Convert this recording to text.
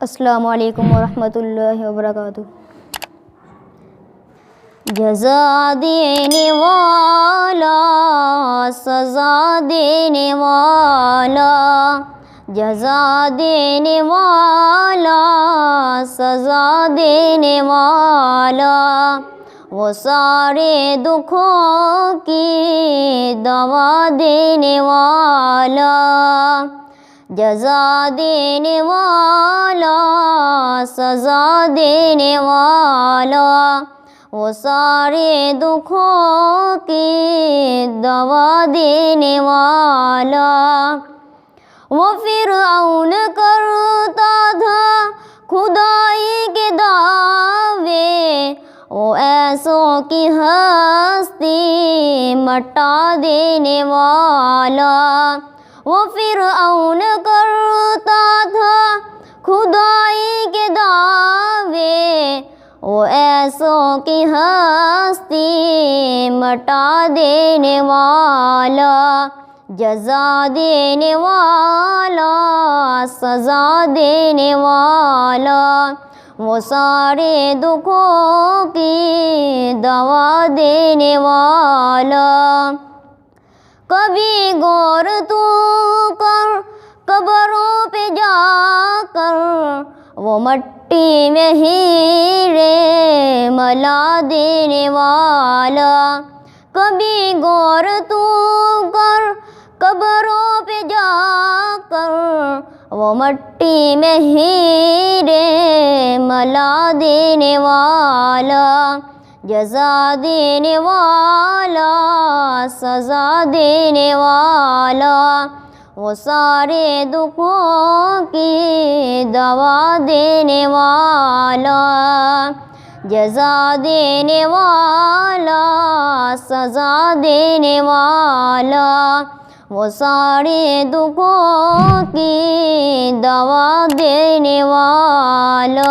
السلام علیکم ورحمۃ اللہ وبرکاتہ۔ جزا دینے والا، سزا دینے والا، جزا دینے والا، سزا دینے والا، وہ سارے دکھوں کی دوا دینے والا۔ جزا دینے والا، سزا دینے والا، وہ سارے دکھوں کی دوا دینے والا۔ وہ فرعون کرتا تھا خدائی کے دعوے، وہ ایسوں کی ہستی مٹا دینے والا۔ وہ فرعون کرتا تھا خدائی کے دعوے، وہ ایسوں کی ہستی مٹا دینے والا۔ جزا دینے والا، سزا دینے والا، وہ سارے دکھوں کی دوا دینے والا۔ کبھی غور تو کر قبروں پہ جا کر، وہ مٹی میں ہیرے ملا دینے والا۔ کبھی غور تو کر قبروں پہ جا کر، وہ مٹی میں ہیرے ملا دینے والا۔ جزا دینے والا، سزا دینے والا، وہ سارے دکھوں کی دوا دینے والا۔ جزا دینے والا، سزا دینے والا، وہ سارے دکھوں کی دوا دینے والا۔